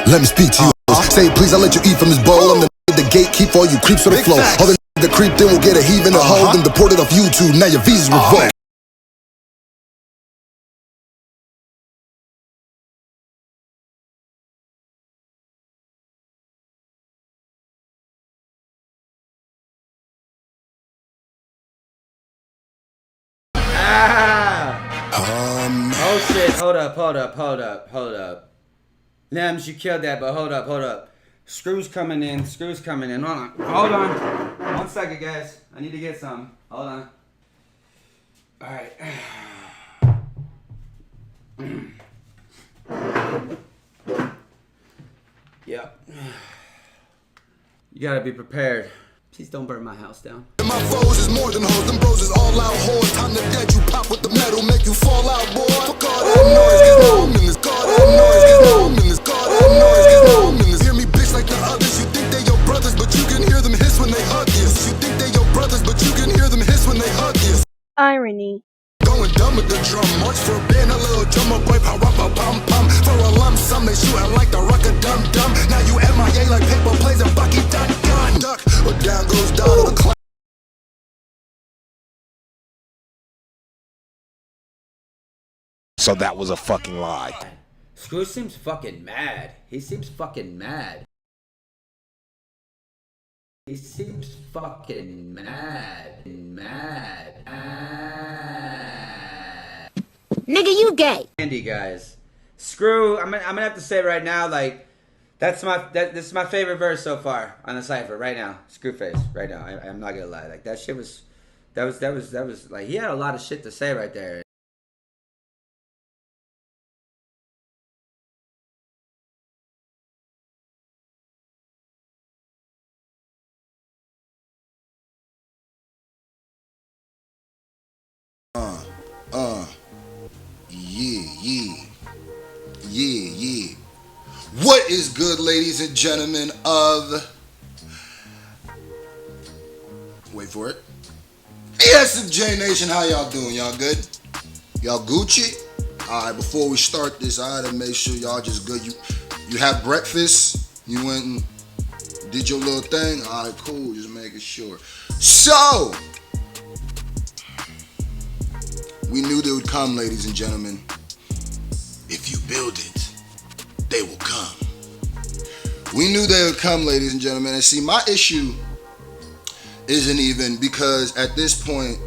Let me speak to you. Say please, I'll let you eat from this bowl. I'm the gatekeep for all you creeps on the floor. All the that creeped in will get a heave in the hole, then deported off YouTube. Now your visa's revoked. Oh shit, hold up. Nems, you killed that, but hold up. Scru's coming in. Hold on. 1 second, guys. I need to get some. Hold on. Alright. Yep. You gotta be prepared. Please don't burn my house down. My foes is more than hoes, them bros is all out whores. Time to dead, you pop with the metal, make you fall out, boy. Fuck all that noise, cause now I'm in this. Call that noise, cause now I'm in this. Call that noise, cause now I'm in this. Hear me, bitch, like the others. You think they your brothers, but you can hear them hiss when they hug you. You think they your brothers, but you can hear them hiss when they hug you. Irony. Going dumb with the drum, march for a band, a little drummer boy, pow up a pum pum. For a lump sum, they shootin' like the rucker dum dum. Now you MIA like paper plays and Bucky dun dun. Duck, or down goes down to the clout. So that was a fucking lie. Scru seems fucking mad. He seems fucking mad. Nigga, you gay. Andy, guys. Scru, I'm gonna have to say right now, like, this is my favorite verse so far on the cipher right now. Scru face right now. I'm not gonna lie. Like that shit was, that was like he had a lot of shit to say right there. Yeah. What is good, ladies and gentlemen of... Wait for it. ESFJ Nation, how y'all doing? Y'all good? Y'all Gucci? Alright, before we start this, I gotta make sure y'all just good. You had breakfast? You went and did your little thing? Alright, cool, just making sure. So, we knew they would come, ladies and gentlemen. If you build it, they will come. We knew they would come, ladies and gentlemen. And see, my issue isn't even because at this point,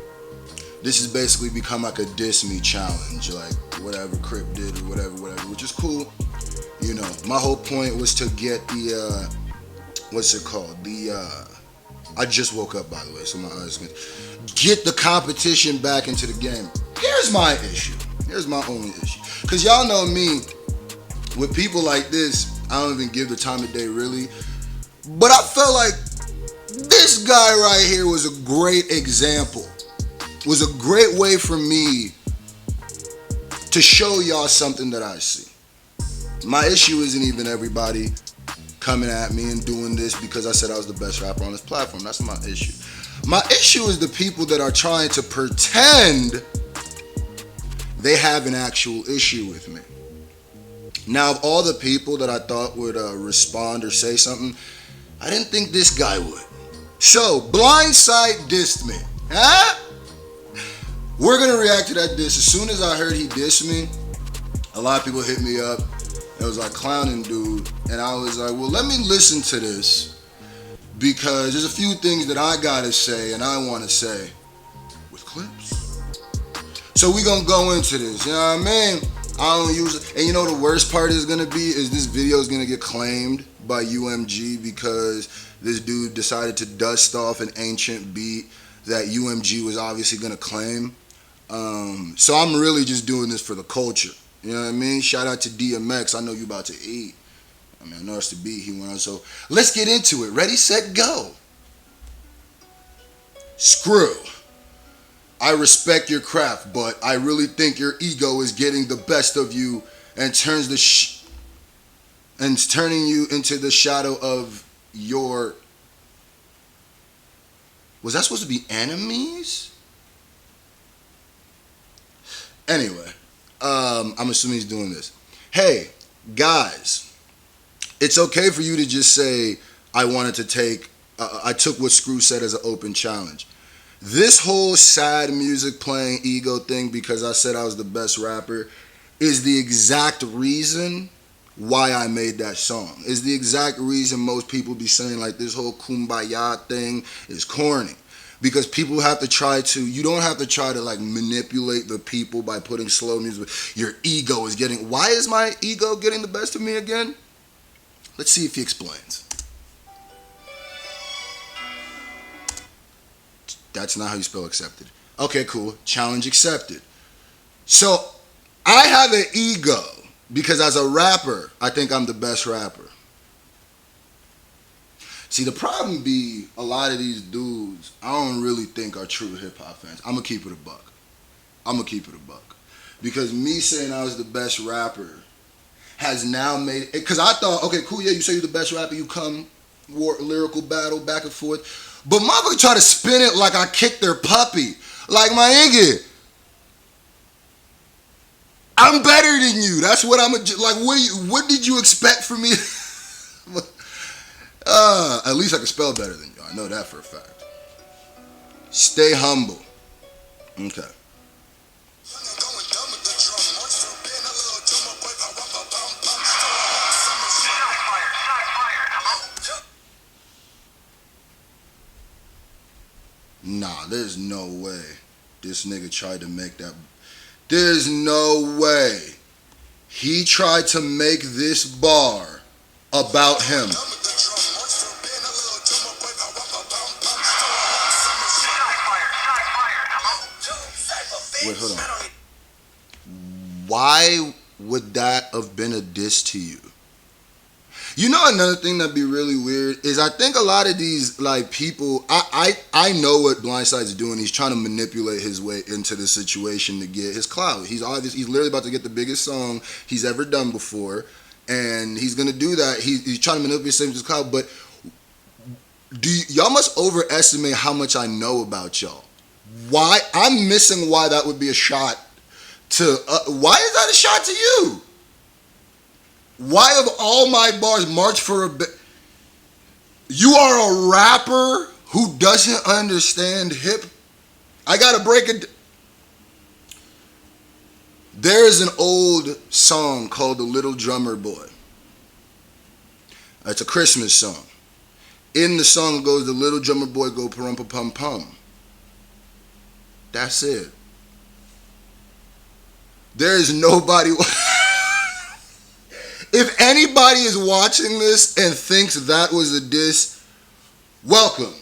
this has basically become like a diss me challenge, like whatever Crip did or whatever, which is cool. You know, my whole point was to get the, what's it called? I just woke up, by the way, so my eyes can get the competition back into the game. Here's my issue. Here's my only issue. Because y'all know me, with people like this, I don't even give the time of day really. But I felt like this guy right here was a great example. Was a great way for me to show y'all something that I see. My issue isn't even everybody coming at me and doing this because I said I was the best rapper on this platform. That's my issue. My issue is the people that are trying to pretend they have an actual issue with me. Now, of all the people that I thought would respond or say something, I didn't think this guy would. So, Blindside dissed me. Huh? We're going to react to that diss. As soon as I heard he dissed me, a lot of people hit me up. It was like clowning dude. And I was like, well, let me listen to this. Because there's a few things that I got to say and I want to say with clips. So we gonna go into this, you know what I mean? I don't use it. And you know the worst part is gonna be is this video is gonna get claimed by UMG because this dude decided to dust off an ancient beat that UMG was obviously gonna claim. So I'm really just doing this for the culture. You know what I mean? Shout out to DMX. I know you about to eat. I mean, I know it's the beat he went on. So let's get into it. Ready, set, go. Screw. I respect your craft, but I really think your ego is getting the best of you and turning you into the shadow of your... Was that supposed to be enemies? Anyway, I'm assuming he's doing this. Hey, guys, It's okay for you to just say, I wanted to take, I took what Scru said as an open challenge. This whole sad music playing ego thing because I said I was the best rapper is the exact reason why I made that song. Is the exact reason most people be saying like this whole kumbaya thing is corny. Because people have to try to, you don't have to try to like manipulate the people by putting slow music. Your ego is getting, why is my ego getting the best of me again? Let's see if he explains. That's not how you spell accepted. Okay, cool. Challenge accepted. So I have an ego because as a rapper, I think I'm the best rapper. See, the problem be a lot of these dudes, I don't really think are true hip hop fans. I'm gonna keep it a buck. Because me saying I was the best rapper has now made it, because I thought, okay, cool, yeah, you say you're the best rapper, you come, lyrical battle, back and forth. But motherfucker try to spin it like I kicked their puppy. Like, my nigga, I'm better than you. That's what I'm, like, what did you expect from me? At least I can spell better than you. I know that for a fact. Stay humble. Okay. Nah, there's no way this nigga tried to make that. There's no way he tried to make this bar about him. Wait, hold on. Why would that have been a diss to you? You know, another thing that'd be really weird is I think a lot of these like people, I know what Blindside's doing. He's trying to manipulate his way into the situation to get his clout. He's literally about to get the biggest song he's ever done before, and he's gonna do that. He's trying to manipulate his clout. But y'all must overestimate how much I know about y'all. Why I'm missing why that would be a shot to why is that a shot to you? Why of all my bars march for a bit? You are a rapper who doesn't understand hip. I gotta break it. There is an old song called "The Little Drummer Boy." It's a Christmas song. In the song it goes, "The little drummer boy go pum pum pum pum." That's it. There is nobody. If anybody is watching this and thinks that was a diss, welcome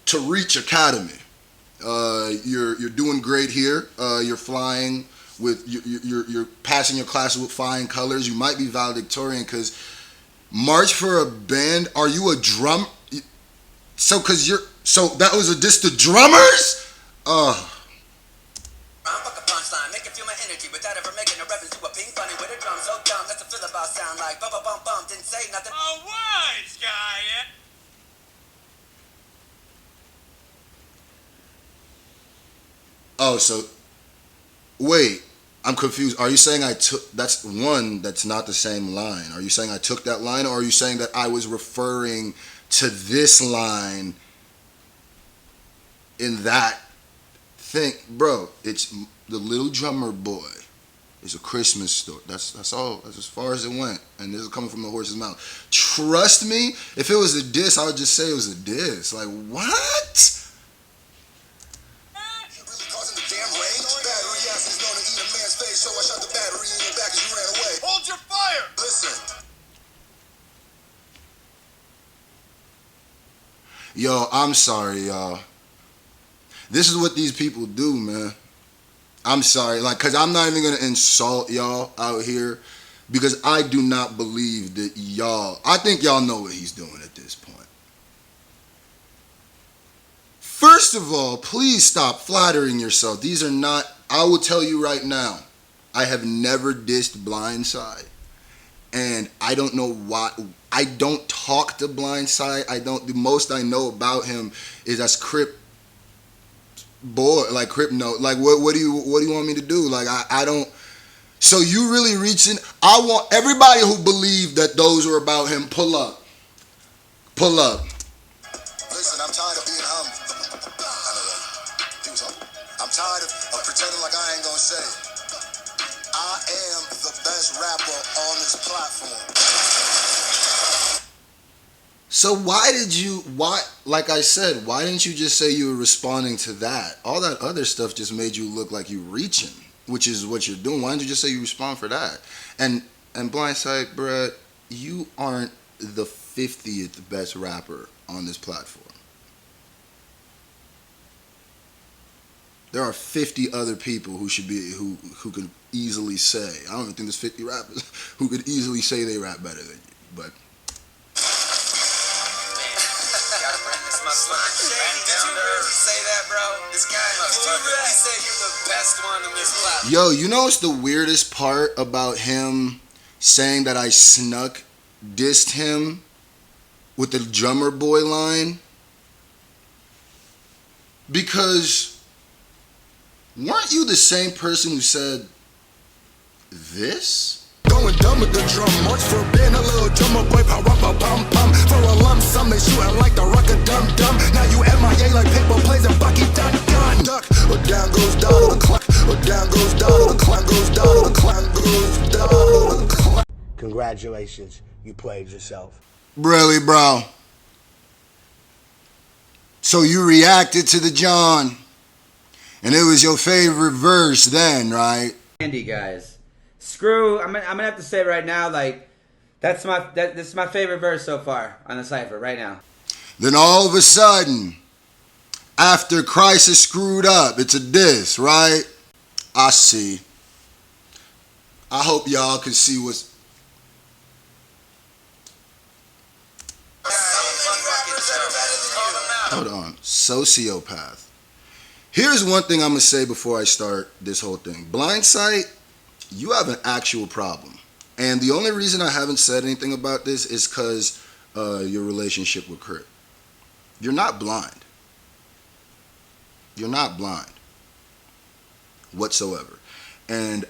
to Reach Academy. You're doing great here. You're flying with you're passing your classes with flying colors. You might be valedictorian because march for a band. Are you a drum? So that was a diss to drummers? Sound like bum bum bum didn't say nothing. A wise guy, yeah. Oh, so wait, I'm confused. Are you saying I took that's not the same line? Are you saying I took that line, or are you saying that I was referring to this line in that thing? Bro, it's the little drummer boy. It's a Christmas story. That's all. That's as far as it went. And this is coming from the horse's mouth. Trust me, if it was a diss, I would just say it was a diss. Like, what? Hold your fire! Listen. Yo, I'm sorry, y'all. This is what these people do, man. I'm sorry, like, because I'm not even going to insult y'all out here because I do not believe that I think y'all know what he's doing at this point. First of all, please stop flattering yourself. These are not, I will tell you right now, I have never dissed Blindside. And I don't know why. I don't talk to Blindside. The most I know about him is as Crip boy, like Crip note. Like what do you want me to do? Like I don't. So you really reaching? I want everybody who believe that that those were about him. Pull up. Pull up. Listen, I'm tired of being humble. I know that. He was humble. I'm tired of pretending like I ain't gonna say it. I am the best rapper on this platform. So like I said, why didn't you just say you were responding to that? All that other stuff just made you look like you reaching, which is what you're doing. Why didn't you just say you respond for that? And Blindside, bruh, you aren't the 50th best rapper on this platform. There are 50 other people who should be who could easily say. I don't even think there's 50 rappers who could easily say they rap better than you. But yo, you know what's the weirdest part about him saying that I dissed him with the drummer boy line? Because weren't you the same person who said this? Going dumb with the drum march for being a little drummer boy, pum pum. For a lump sum, they shooting like the rocket dum dum. Now you MIA like paper plays and Bucky dun dun. Duck, or down goes down to the clock, or down goes down to the clock, goes down to the clock, goes down to the clock. Congratulations, you played yourself. Really, bro? So you reacted to the John, and it was your favorite verse then, right? Andy, guys. Screw, I'm gonna have to say right now, like, this is my favorite verse so far on the cypher, right now. Then all of a sudden, after Christ is screwed up, it's a diss, right? I see. I hope y'all can see what's... Hold on. Sociopath. Here's one thing I'm going to say before I start this whole thing. Blindside, you have an actual problem. And the only reason I haven't said anything about this is because your relationship with Crit. You're not blind. You're not blind whatsoever. And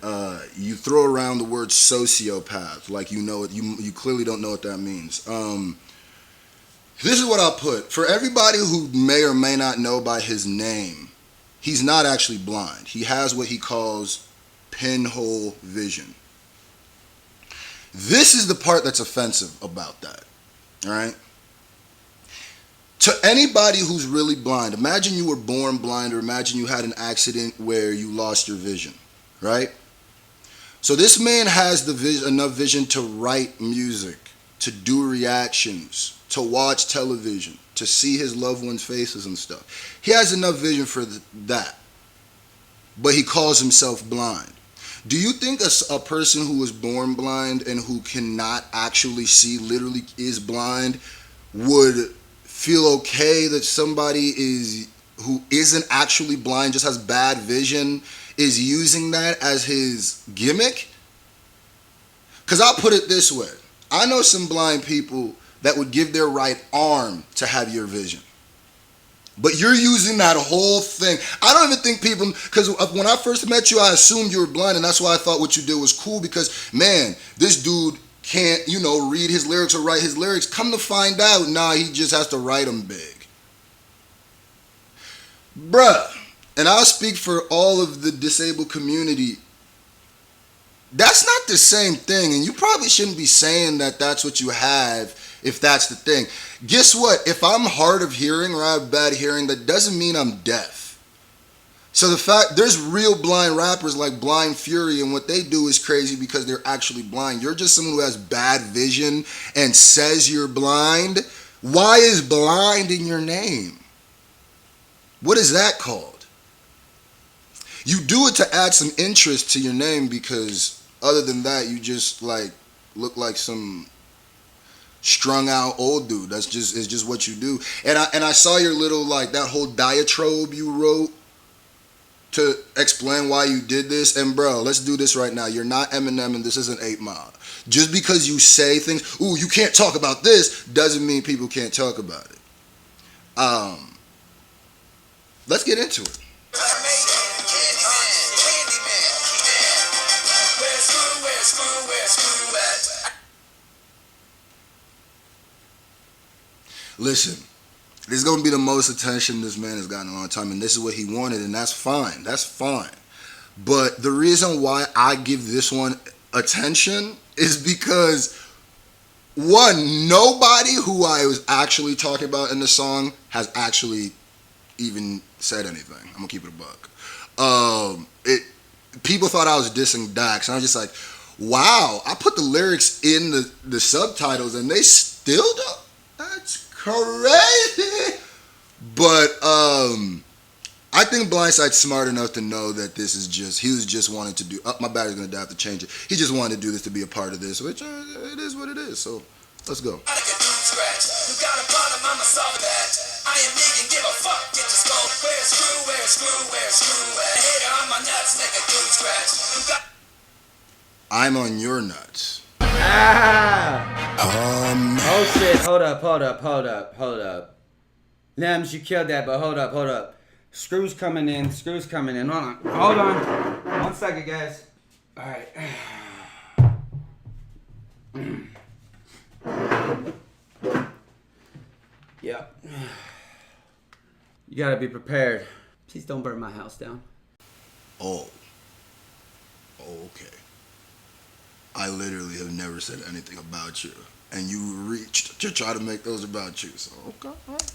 you throw around the word sociopath like you know it. You clearly don't know what that means. This is what I'll put. For everybody who may or may not know by his name, he's not actually blind. He has what he calls pinhole vision. This is the part that's offensive about that. All right? To anybody who's really blind, imagine you were born blind, or imagine you had an accident where you lost your vision, right? So this man has enough vision to write music, to do reactions, to watch television, to see his loved ones' faces and stuff. He has enough vision for that, but he calls himself blind. Do you think a person who was born blind and who cannot actually see, literally is blind, would feel okay that somebody who isn't actually blind, just has bad vision, is using that as his gimmick? Because I'll put it this way. I know some blind people that would give their right arm to have your vision. But you're using that whole thing. I don't even think people, because when I first met you, I assumed you were blind, and that's why I thought what you did was cool, because, man, this dude can't, read his lyrics or write his lyrics. Come to find out, nah, he just has to write them big. Bruh, and I'll speak for all of the disabled community, that's not the same thing, and you probably shouldn't be saying that that's what you have if that's the thing. Guess what? If I'm hard of hearing or I have bad hearing, that doesn't mean I'm deaf. So the fact, there's real blind rappers like Blind Fury, and what they do is crazy because they're actually blind. You're just someone who has bad vision and says you're blind. Why is blind in your name? What is that called? You do it to add some interest to your name, because other than that, you just look like some strung out old dude. It's just what you do. And I saw your little, that whole diatribe you wrote to explain why you did this. And bro, let's do this right now. You're not Eminem, and this isn't 8 Mile. Just because you say things, ooh, you can't talk about this, doesn't mean people can't talk about it. Let's get into it. Listen, this is gonna be the most attention this man has gotten in a long time, and this is what he wanted, and that's fine. That's fine. But the reason why I give this one attention is because one, nobody who I was actually talking about in the song has actually even said anything. I'm gonna keep it a buck. People thought I was dissing Dax, and I was just like, wow, I put the lyrics in the subtitles and they still don't. That's crazy. But I think Blindside's smart enough to know that this is just, he was just wanting to do, my battery's gonna die, I have to change it. He just wanted to do this to be a part of this, which it is what it is. So let's go. I am nigga, give a fuck, get your skull. Where's Scru, where's Scru, where's Scru? Hater on my nuts, nigga, dude scratch. I'm on your nuts. Ah! Oh shit, hold up. Lems, you killed that, but hold up. Scru's coming in. Hold on. 1 second, guys. Alright. Yep. You gotta be prepared. Please don't burn my house down. Oh, okay. I literally have never said anything about you, and you reached to try to make those about you. So okay. All right.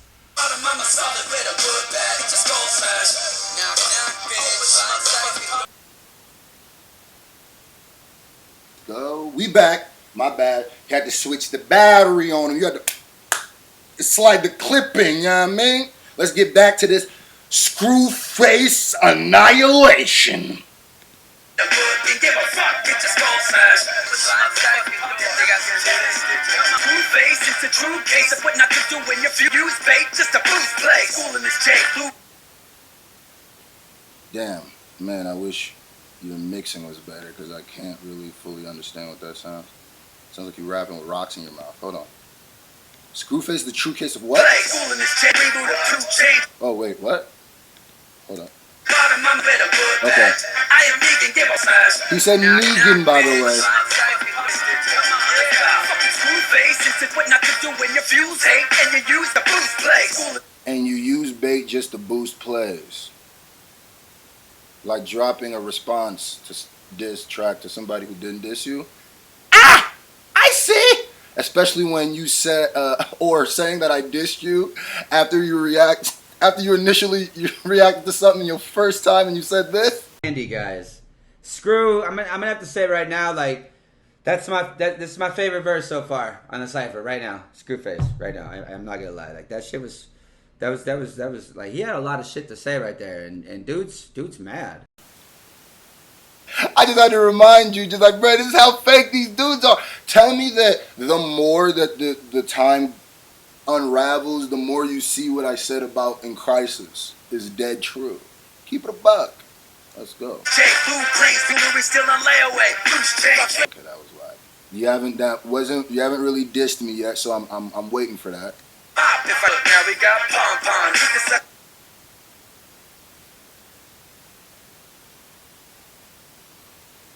Go. We back. My bad. You had to switch the battery on him. You had to slide the clipping. You know what I mean? Let's get back to this Scru face annihilation. Damn, man, I wish your mixing was better because I can't really fully understand what that sounds. Sounds like you're rapping with rocks in your mouth. Hold on. Screwface, the true case of what? Oh, wait, what? Hold on. Okay. He said Negan, by the way. And you use bait just to boost plays. Like dropping a response to diss track to somebody who didn't diss you. Ah! I see! Especially when you said, or saying that I dissed you after you initially reacted to something your first time and you said this. Andy, guys, Scru. I'm gonna have to say right now, like this is my favorite verse so far on the cipher right now. Screwface, right now. I'm not gonna lie, like that shit was, that was like he had a lot of shit to say right there, and dude's mad. I just had to remind you, just like, bro, this is how fake these dudes are. Tell me that the more that the time unravels, the more you see what I said about In Crisis is dead true. Keep it a buck. Let's go. Okay, that was right. You haven't really dissed me yet, so I'm waiting for that.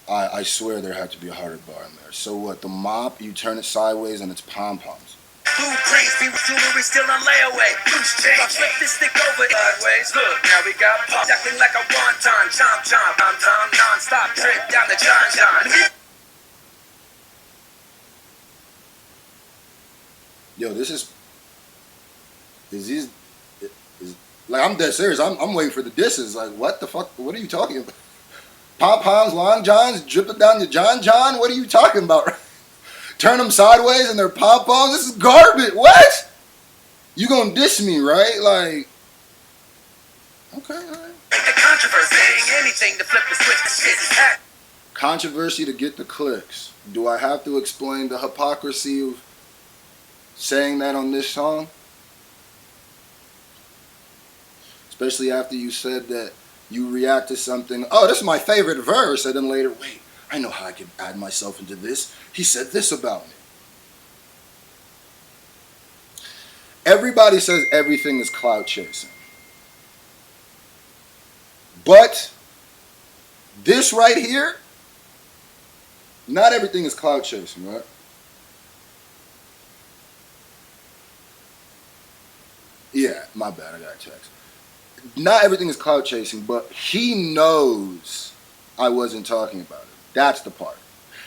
I swear there had to be a harder bar in there. So what? The mop, you turn it sideways and it's pom-poms. Still on layaway. I flip this stick over sideways. Look, now we got pop acting like a wonton. Chomp, non-stop trip down the John. Yo, this is like, I'm dead serious. I'm waiting for the disses. Like, what the fuck? What are you talking about? Pom-poms, long johns, dripping down your John. What are you talking about? Turn them sideways and they're pom-poms. This is garbage. What? You gonna diss me, right? Like, okay, all right. Controversy to get the clicks. Do I have to explain the hypocrisy of saying that on this song? Especially after you said that you react to something, oh, this is my favorite verse, and then later, wait, I know how I can add myself into this. He said this about me. Everybody says everything is clout chasing. But this right here, not everything is clout chasing, right? My bad, I got a text. Not everything is clout chasing, but he knows I wasn't talking about it. That's the part.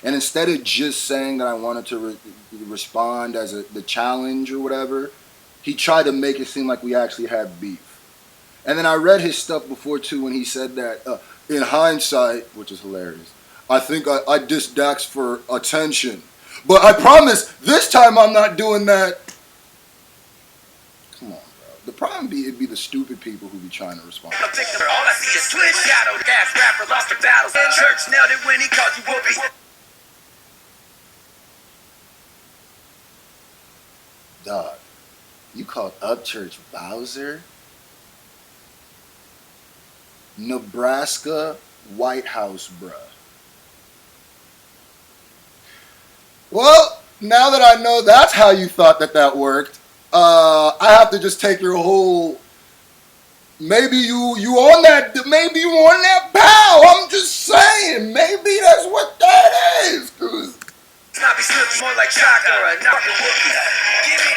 And instead of just saying that I wanted to respond as the challenge or whatever, he tried to make it seem like we actually had beef. And then I read his stuff before too when he said that in hindsight, which is hilarious, I think I dissed Dax for attention. But I promise this time I'm not doing that. Come on, bro. The problem it'd be the stupid people who be trying to respond. All I see is twin shadow. Gas rapper lost the battles. Church nailed it when he called you whoopee. Dog, you called Upchurch Bowser? Nebraska White House, bruh. Well, now that I know that's how you thought that worked, I have to just take your whole. Maybe you on that pow. I'm just saying, maybe that's what that is. Snappy slips more like Chaka or a knockin' whoopee. Give me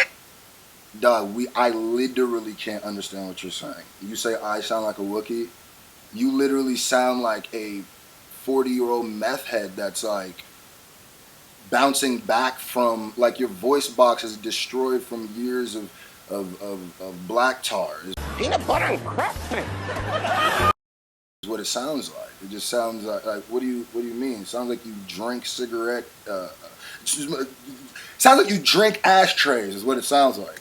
the Dog, I literally can't understand what you're saying. You say I sound like a Wookiee. You literally sound like a 40-year-old meth head that's like bouncing back from, like your voice box is destroyed from years of black tar. Peanut butter and crusty. Is what it sounds like. It just sounds like what do you mean? It sounds like you drink cigarette. Sounds like you drink ashtrays. Is what it sounds like.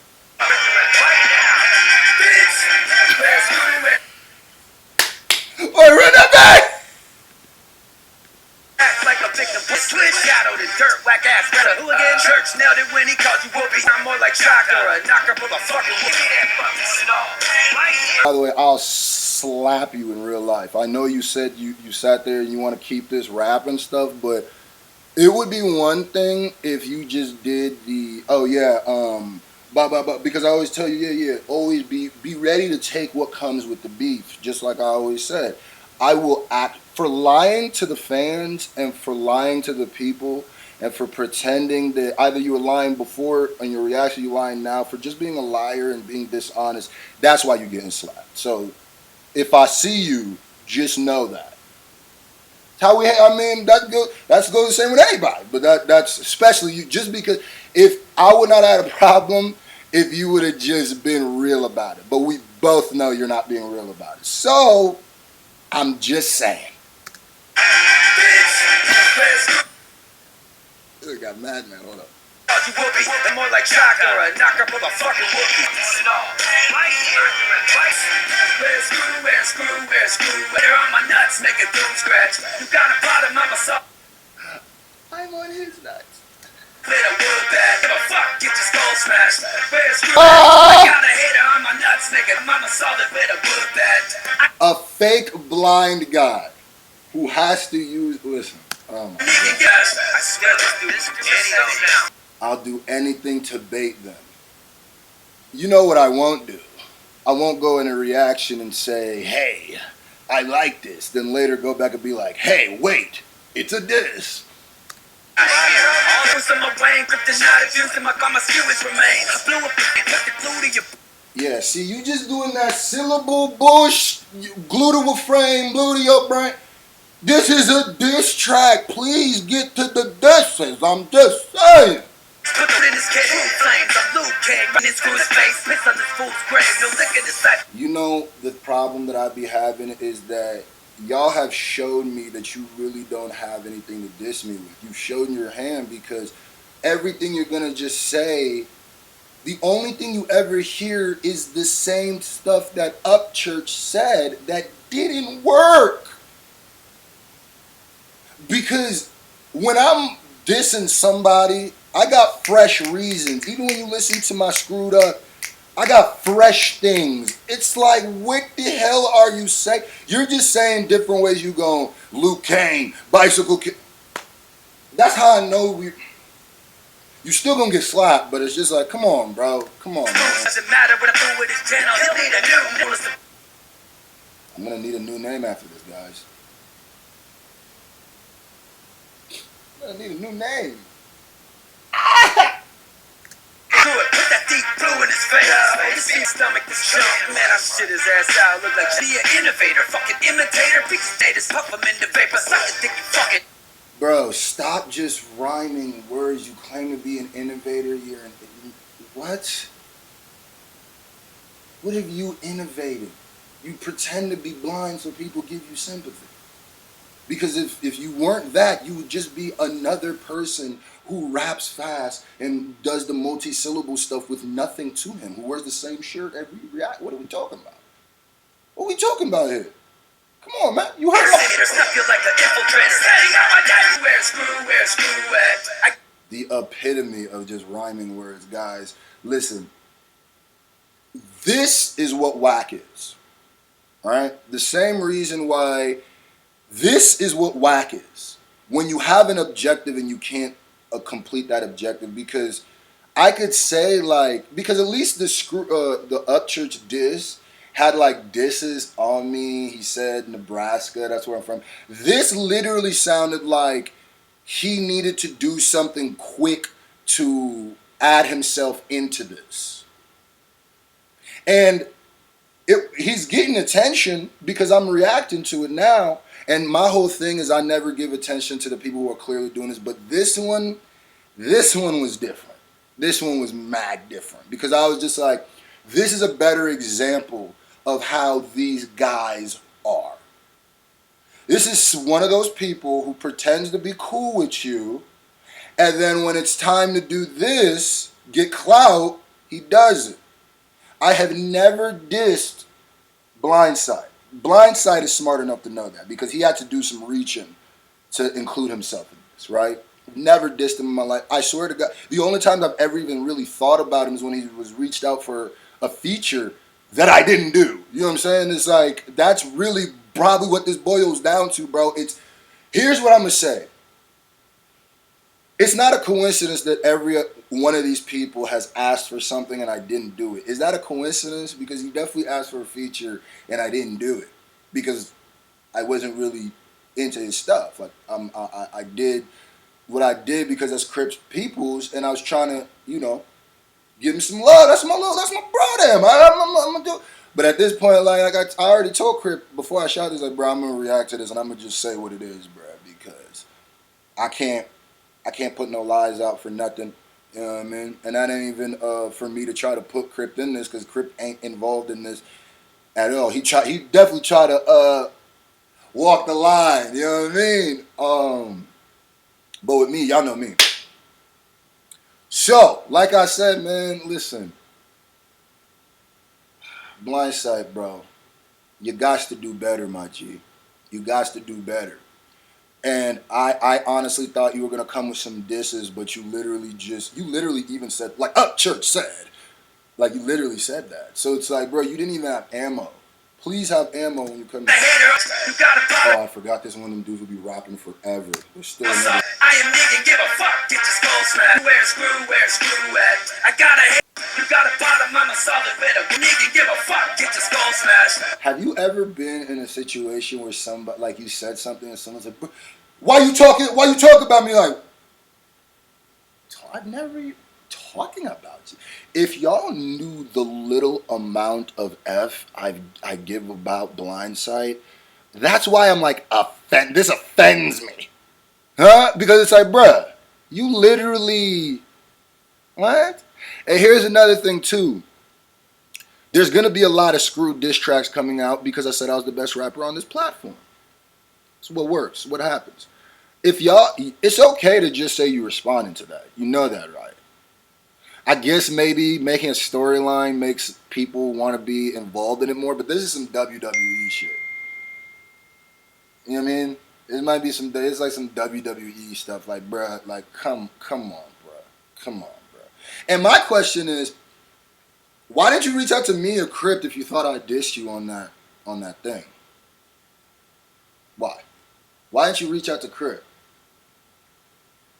Oh, run that back! Act like a victim. Twin shadow, the dirt whack ass better. Who again? Church nailed it when he called you whoopee. I'm more like Chaka or a knocker for the fucking whoopee. Give me that fucking snow. By the way, I'll slap you in real life. I know you said you sat there and you want to keep this rap and stuff, but it would be one thing if you just did the because I always tell you, always be ready to take what comes with the beef. Just like I always said, I will act for lying to the fans and for lying to the people and for pretending that either you were lying before and your reaction, you lying now, for just being a liar and being dishonest. That's why you're getting slapped. So if I see you, just know that. That goes the same with anybody. But that's especially you, just because if I would not have had a problem if you would have just been real about it. But we both know you're not being real about it. So I'm just saying. I got mad now. Hold up. You whoopee, and more like Chaka or a knocker for the fucking whoopee. Where's Scru? They're on my nuts, make a doom scratch. You got a bottom, I'm a soft. I'm on his nuts. Bit of wood bag, give a fuck, get your skull smashed. Where's Scru? I got a hater on my nuts, make a mama solid bit of wood bag. A fake blind guy who has to use. Listen. Oh my God. I swear let's do this. Now. I'll do anything to bait them. You know what I won't do? I won't go in a reaction and say, hey, I like this. Then later go back and be like, hey, wait, it's a diss. Yeah, see, you just doing that syllable bush, glue to a frame, glue to your brain. This is a diss track. Please get to the disses. I'm just saying. You know, the problem that I be having is that y'all have showed me that you really don't have anything to diss me with. You showed your hand because everything you're going to just say, the only thing you ever hear is the same stuff that Upchurch said that didn't work. Because when I'm dissing somebody, I got fresh reasons. Even when you listen to my Screwed Up, I got fresh things. It's like, what the hell are you saying? You're just saying different ways. You go, Luke Kane, bicycle kid. That's how I know you still gonna get slapped, but it's just like, come on, bro. Come on, man. I'm gonna need a new name after this, guys. I'm gonna need a new name. Put that deep blue in his face. Stomach this chunk, man, I shit his ass out. Look like be an innovator, fucking imitator. Big status, puff him into vapor. Suck a dick, you fucking. Bro, stop just rhyming words. You claim to be an innovator. You're an what? What have you innovated? You pretend to be blind so people give you sympathy. Because if you weren't that, you would just be another person who raps fast and does the multi-syllable stuff with nothing to him, who wears the same shirt every react. What are we talking about? What are we talking about here? Come on, man. You heard Stuff you like an infiltrator. Setting out my dad. Where's Scru at? The epitome of just rhyming words, guys. Listen, this is what whack is. All right? The same reason why this is what whack is. When you have an objective and you can't complete that objective, because I could say like, because at least the Upchurch diss had like disses on me. He said Nebraska, that's where I'm from. This literally sounded like he needed to do something quick to add himself into this. And he's getting attention because I'm reacting to it now. And my whole thing is I never give attention to the people who are clearly doing this. But this one was different. This one was mad different. Because I was just like, this is a better example of how these guys are. This is one of those people who pretends to be cool with you. And then when it's time to do this, get clout, he does it. I have never dissed Blindside. Blindside is smart enough to know that because he had to do some reaching to include himself in this, right? Never dissed him in my life. I swear to God, the only time I've ever even really thought about him is when he was reached out for a feature that I didn't do. You know what I'm saying? It's like, that's really probably what this boils down to, bro. Here's what I'm going to say. It's not a coincidence that every one of these people has asked for something and I didn't do it. Is that a coincidence? Because he definitely asked for a feature and I didn't do it because I wasn't really into his stuff. Like I did what I did because that's Crips Peoples, and I was trying to, give him some love. That's my brother. I'm gonna do. But at this point, like I already told Crip before I shot this, like, bro, I'm gonna react to this and I'm gonna just say what it is, bro, because I can't put no lies out for nothing. You know what I mean? And that ain't even for me to try to put Crip in this, because Crip ain't involved in this at all. He definitely tried to walk the line. You know what I mean? But with me, y'all know me. So, like I said, man, listen. Blindside, bro. You got to do better, my G. You got to do better. And I honestly thought you were going to come with some disses, but you literally even said, like, Upchurch said. Like, you literally said that. So it's like, bro, you didn't even have ammo. Please have ammo when you come. Oh, I forgot this one of them dudes will be rapping forever. There's still another. I am nigga, give a fuck, get your skull smashed. Where's Scru at? I got a hit, you got a bottom, I'm a solid bitter. Nigga, give a fuck, get your skull smashed. Have you ever been in a situation where somebody, like, you said something and someone's like, why you talking about me? Like, I've never talking about you. If y'all knew the little amount of F I give about Blindside, that's why I'm like, this offends me. Huh? Because it's like, bruh, you literally, what? And here's another thing too. There's going to be a lot of Scru diss tracks coming out because I said I was the best rapper on this platform. It's what works, what happens. It's okay to just say you're responding to that. You know that, right? I guess maybe making a storyline makes people want to be involved in it more, but this is some WWE shit. You know what I mean? It might be it's like some WWE stuff, like, bruh, like, come on, bruh. Come on, bruh. And my question is, why didn't you reach out to me or Crypt if you thought I dissed you on that thing? Why? Why didn't you reach out to Crypt?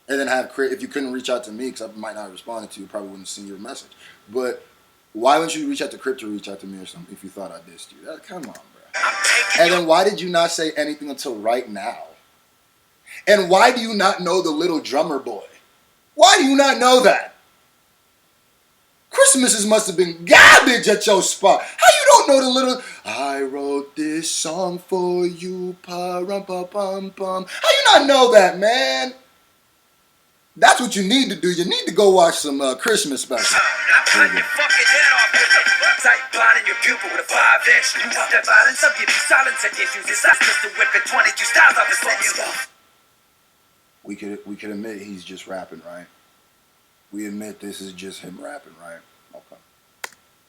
And then have Crypt, if you couldn't reach out to me, because I might not have responded to you, probably wouldn't have seen your message. But why wouldn't you reach out to Crypt to reach out to me or something if you thought I dissed you? Come on, bro. And then why did you not say anything until right now? And why do you not know the little drummer boy? Why do you not know that? Of course Christmases must have been garbage at your spot. How you don't know the little I wrote this song for you, pa-rum-pa-pum-pum. How you not know that, man? That's what you need to do. You need to go watch some Christmas specials. I'm cutting your fucking head off with a tight blinding your pupil with a 5-inch. You want that violence? I'll give you silence issues. It's not just a whip at 22 styles I've been sending you. We could admit he's just rapping, right? We admit this is just him rapping, right? Okay.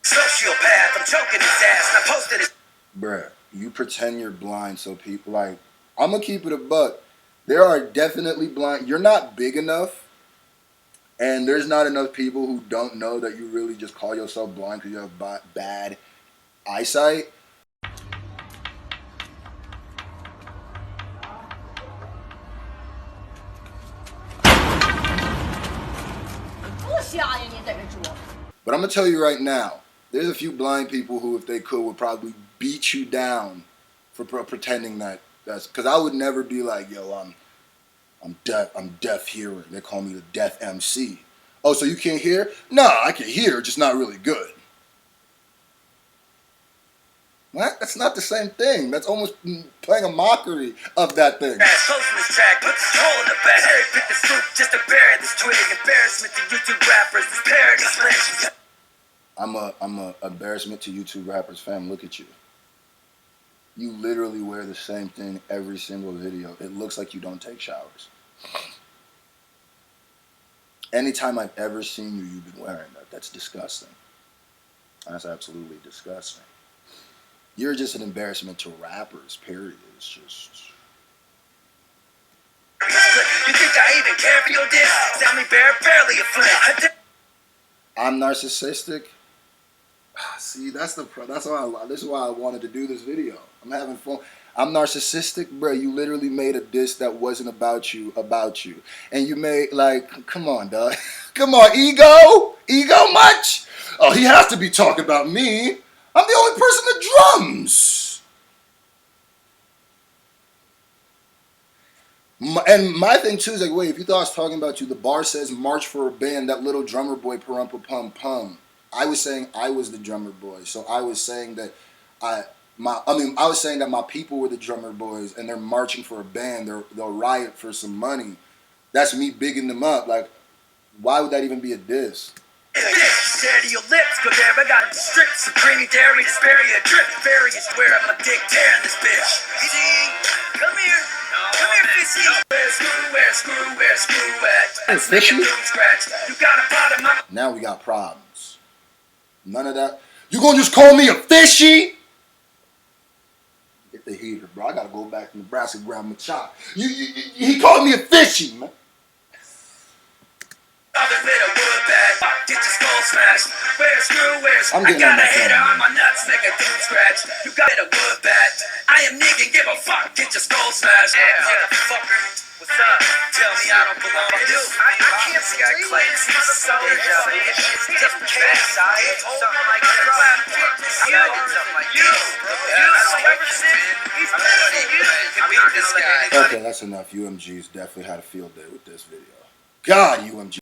Sociopath, I'm choking his ass and I posted it. Bruh, you pretend you're blind so people like, I'm gonna keep it a buck. There are definitely blind. You're not big enough, and there's not enough people who don't know that you really just call yourself blind because you have bad eyesight. But I'm gonna tell you right now, there's a few blind people who, if they could, would probably beat you down for pretending that's because I would never be like, yo, I'm deaf hearing. They call me the deaf MC. Oh, so you can't hear? No, I can hear, just not really good. What? That's not the same thing. That's almost playing a mockery of that thing. Track, put this hole in the back. Harry picked the scoop just to bury this twig. Embarrassment to YouTube rappers. This parody sledge. I'm a embarrassment to YouTube rappers, fam. Look at you. You literally wear the same thing every single video. It looks like you don't take showers. Anytime I've ever seen you, you've been wearing that. That's disgusting. That's absolutely disgusting. You're just an embarrassment to rappers, period. It's just... You think I even care for your diss? Tell me barely a flip. I'm narcissistic. See, this is why I wanted to do this video. I'm having fun. I'm narcissistic, bro. You literally made a diss that wasn't about you. And you made, like, come on, dog. Come on, ego much? Oh, he has to be talking about me. I'm the only person that drums. And my thing too is like, wait, if you thought I was talking about you, the bar says march for a band, that little drummer boy, pum. I was saying I was the drummer boy. So I was saying that I was saying that my people were the drummer boys and they're marching for a band. They'll riot for some money. That's me bigging them up. Like, why would that even be a diss? Stare to your lips, go there. I got strict supreme dairy to spare you a drip. Various where I'm a dick tearing this bitch. Come here. Come here, Fishy. Where Scru at? Fishy? You got a pot of my... Now we got problems. None of that. You gonna just call me a fishy? Get the heater, bro. I gotta go back to Nebraska and grab my chop. He called me a fishy, man. Get your skull smashed. Where's Scru? I'm getting I got on my a hitter phone, on my nuts, make a dude scratch. You got a wood bat. I am nigga, give a fuck. Get your skull smashed. Yeah, fucker. What's up? Tell me I don't belong to you. I can't see I claim this is so it's just case. Something like that. Okay, that's enough. UMG's definitely had a field day with this video. God, UMG